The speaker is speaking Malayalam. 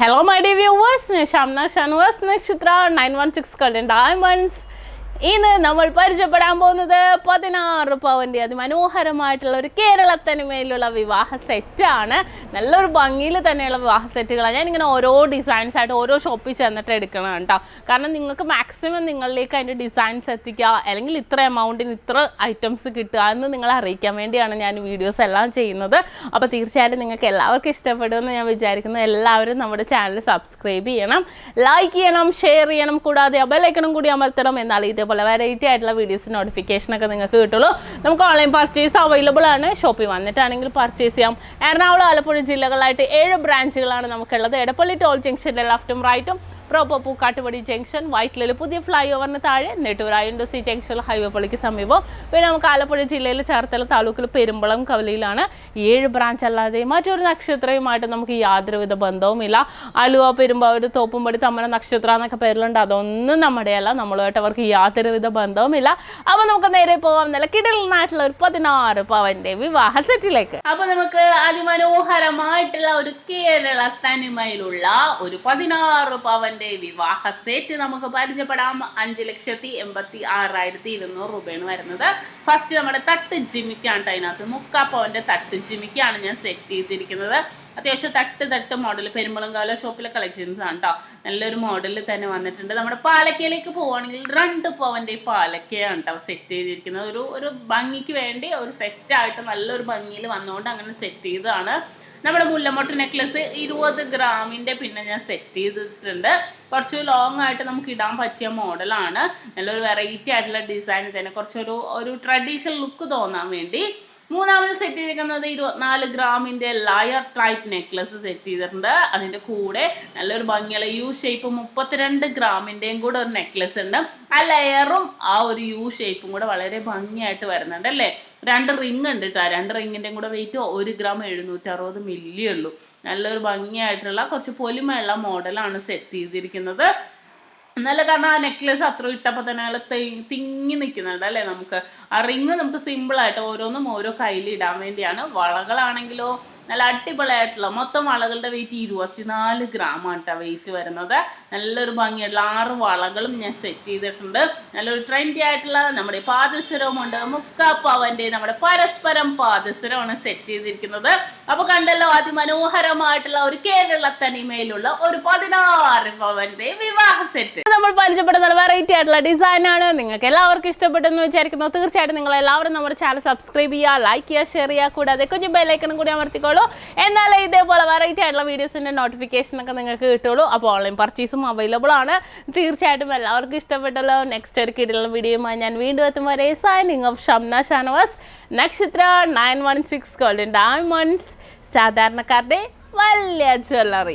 Hello my dear viewers, SHAMNA Nakshathra 916 Golden Diamonds. ഇന്ന് നമ്മൾ പരിചയപ്പെടാൻ പോകുന്നത് 16 പവന്റെ അതിമനോഹരമായിട്ടുള്ള ഒരു കേരളത്തനിമയിലുള്ള വിവാഹ സെറ്റ് ആണ്. നല്ലൊരു ഭംഗിയിൽ തന്നെയുള്ള വിവാഹ സെറ്റുകളാണ്. ഞാൻ ഇങ്ങനെ ഓരോ ഡിസൈൻസ് ആയിട്ട് ഓരോ ഷോപ്പിൽ ചെന്നിട്ട് എടുക്കണം കേട്ടോ. കാരണം നിങ്ങൾക്ക് മാക്സിമം നിങ്ങളിലേക്ക് അതിൻ്റെ ഡിസൈൻസ് എത്തിക്കുക, അല്ലെങ്കിൽ ഇത്ര എമൗണ്ടിന് ഇത്ര ഐറ്റംസ് കിട്ടുക എന്ന് നിങ്ങളെ അറിയിക്കാൻ വേണ്ടിയാണ് ഞാൻ വീഡിയോസ് എല്ലാം ചെയ്യുന്നത്. അപ്പോൾ തീർച്ചയായിട്ടും നിങ്ങൾക്ക് എല്ലാവർക്കും ഇഷ്ടപ്പെടുമെന്ന് ഞാൻ വിചാരിക്കുന്നു. എല്ലാവരും നമ്മുടെ ചാനൽ സബ്സ്ക്രൈബ് ചെയ്യണം, ലൈക്ക് ചെയ്യണം, ഷെയർ ചെയ്യണം, കൂടാതെ ബെല്ലൈക്കണും കൂടി അമർത്തണം. എന്നാൽ ഇതേപോലെ വെറൈറ്റി ആയിട്ടുള്ള വീഡിയോസ് നോട്ടിഫിക്കേഷനൊക്കെ നിങ്ങൾക്ക് കിട്ടുള്ളൂ. നമുക്ക് ഓൺലൈൻ പർച്ചേസ് അവൈലബിൾ ആണ്. ഷോപ്പിൽ വന്നിട്ടാണെങ്കിൽ പർച്ചേസ് ചെയ്യാം. എറണാകുളം, ആലപ്പുഴ ജില്ലകളായിട്ട് 7 ബ്രാഞ്ചുകളാണ് നമുക്കുള്ളത്. എടപ്പള്ളി ടോൾ ജംഗ്ഷൻ്റെ ലെഫ്റ്റും റൈറ്റും, പ്രോപ്പർ പൂക്കാട്ടുപടി ജംഗ്ഷൻ, വൈറ്റിലയിൽ പുതിയ ഫ്ലൈ ഓവറിന് താഴെ, നെട്ടൂർ INDC ജംഗ്ഷൻ, ഹൈവേ പള്ളിക്ക് സമീപം. പിന്നെ നമുക്ക് ആലപ്പുഴ ജില്ലയിൽ ചേർത്തല താലൂക്കിൽ പെരുമ്പളം കവലയിലാണ്. 7 ബ്രാഞ്ച് അല്ലാതെ മറ്റൊരു നക്ഷത്രയുമായിട്ട് നമുക്ക് യാതൊരുവിധ ബന്ധവുമില്ല. ആലുവ, പെരുമ്പാവൂർ, തോപ്പുംപടി, തമ്മന, നക്ഷത്ര എന്നൊക്കെ പേരിലുണ്ട്. അതൊന്നും നമ്മുടെയല്ല, നമ്മളുമായിട്ട് അവർക്ക് യാതൊരുവിധ ബന്ധവുമില്ല. അപ്പോൾ നമുക്ക് നേരെ പോകാം നല്ല കിടലനായിട്ടുള്ള ഒരു 16 പവന്റെ വിവാഹ സെറ്റിലേക്ക്. അപ്പോൾ നമുക്ക് അതിമനോഹരമായിട്ടുള്ള ഒരു കേരള തനിമയിലുള്ള ഒരു 16 പവൻ വിവാഹ സെറ്റ് നമുക്ക് പരിചയപ്പെടാം. 5,86,200 രൂപയാണ് വരുന്നത്. ഫസ്റ്റ് നമ്മുടെ തട്ട് ജിമിക്കാണ്. അതിനകത്ത് 3/4 പവന്റെ തട്ട് ജിമിക്കാണ് ഞാൻ സെറ്റ് ചെയ്തിരിക്കുന്നത്. അത്യാവശ്യം തട്ട് മോഡൽ പെരുമ്പളംകാല ഷോപ്പിലെ കളക്ഷൻസ് ആണ് കേട്ടോ. നല്ലൊരു മോഡലിൽ തന്നെ വന്നിട്ടുണ്ട്. നമ്മുടെ പാലക്കയിലേക്ക് പോവുകയാണെങ്കിൽ 2 പവന്റെ പാലക്കയാണ് കേട്ടോ സെറ്റ് ചെയ്തിരിക്കുന്നത്. ഒരു ഭംഗിക്ക് വേണ്ടി ഒരു സെറ്റായിട്ട് നല്ലൊരു ഭംഗിയിൽ വന്നുകൊണ്ട് അങ്ങനെ സെറ്റ് ചെയ്തതാണ്. നമ്മുടെ മുല്ലമൊട്ട് നെക്ലസ് 20 ഗ്രാമിൻ്റെ പിന്നെ ഞാൻ സെറ്റ് ചെയ്തിട്ടുണ്ട്. കുറച്ച് ലോങ് ആയിട്ട് നമുക്ക് ഇടാൻ പറ്റിയ മോഡലാണ്. നല്ലൊരു വെറൈറ്റി ആയിട്ടുള്ള ഡിസൈൻ തന്നെ, കുറച്ചൊരു ട്രഡീഷണൽ ലുക്ക് തോന്നാൻ വേണ്ടി. മൂന്നാമത് സെറ്റ് ചെയ്തിരിക്കുന്നത് 24 ഗ്രാമിൻ്റെ ലയർ ടൈപ്പ് നെക്ലസ് സെറ്റ് ചെയ്തിട്ടുണ്ട്. അതിൻ്റെ കൂടെ നല്ലൊരു ഭംഗിയുള്ള യു ഷേപ്പ് 32 ഗ്രാമിൻ്റെയും കൂടെ ഒരു നെക്ലസ് ഉണ്ട്. ആ ലെയറും ആ ഒരു യു ഷേപ്പും കൂടെ വളരെ ഭംഗിയായിട്ട് വരുന്നുണ്ട് അല്ലേ. 2 റിങ് ഉണ്ട് കേട്ടോ. 2 റിങ്ങിൻ്റെയും കൂടെ വെയിറ്റ് 1 ഗ്രാം 760 മില്ലി ഉള്ളൂ. നല്ലൊരു ഭംഗിയായിട്ടുള്ള കുറച്ച് പൊലിമയുള്ള മോഡലാണ് സെറ്റ് ചെയ്തിരിക്കുന്നത്. എന്നല്ല, കാരണം ആ നെക്ലസ് അത്ര ഇട്ടപ്പോൾ തന്നെ നല്ല തിങ്ങി നിൽക്കുന്നുണ്ട് അല്ലേ. നമുക്ക് ആ റിങ് നമുക്ക് സിമ്പിളായിട്ട് ഓരോന്നും ഓരോ കയ്യിൽ ഇടാൻ വേണ്ടിയാണ്. വളകളാണെങ്കിലോ നല്ല അടിപൊളിയായിട്ടുള്ള മൊത്തം വളകളുടെ വെയിറ്റ് 24 ഗ്രാമാണ് കേട്ടോ വെയിറ്റ് വരുന്നത്. നല്ലൊരു ഭംഗിയായിട്ടുള്ള 6 വളകളും ഞാൻ സെറ്റ് ചെയ്തിട്ടുണ്ട്. നല്ലൊരു ട്രെൻഡി ആയിട്ടുള്ള നമ്മുടെ പാദസരവുമുണ്ട്. 3/4 പവന്റെ നമ്മുടെ പരസ്പരം പാദസരമാണ് സെറ്റ് ചെയ്തിരിക്കുന്നത്. അപ്പോൾ കണ്ടല്ലോ, അതിമനോഹരമായിട്ടുള്ള ഒരു കേരള തനിമയിലുള്ള ഒരു 16 പവന്റെ വിവാഹ സെറ്റ് നമ്മൾ പരിചയപ്പെടുന്ന വെറൈറ്റി ആയിട്ടുള്ള ഡിസൈനാണ്. നിങ്ങൾക്ക് എല്ലാവർക്കും ഇഷ്ടപ്പെട്ടെന്ന് വിചാരിക്കുന്നു. തീർച്ചയായിട്ടും നിങ്ങൾ എല്ലാവരും നമ്മുടെ ചാനൽ സബ്സ്ക്രൈബ് ചെയ്യുക, ലൈക്ക് ചെയ്യുക, ഷെയർ ചെയ്യുക, കൂടാതെ കുഞ്ഞു ബെല്ലൈക്കണും കൂടി അമർത്തിക്കോളൂ. എന്നാലേ ഇതേപോലെ വെറൈറ്റി ആയിട്ടുള്ള വീഡിയോസിൻ്റെ നോട്ടിഫിക്കേഷനൊക്കെ നിങ്ങൾക്ക് കിട്ടുള്ളൂ. അപ്പോൾ ഓൺലൈൻ പർച്ചേസും അവൈലബിൾ ആണ്. തീർച്ചയായിട്ടും എല്ലാവർക്കും ഇഷ്ടപ്പെട്ടല്ലോ. നെക്സ്റ്റ് ഒരു കിടിലുള്ള വീഡിയോയുമായി ഞാൻ വീണ്ടും എത്തും വരെ സൈനിങ് ഓഫ് ഷംന നക്ഷത്ര 916 ഗോൾഡൻ ഡയമണ്ട്സ്, സാധാരണക്കാരുടെ വലിയ ജ്വല്ലറി.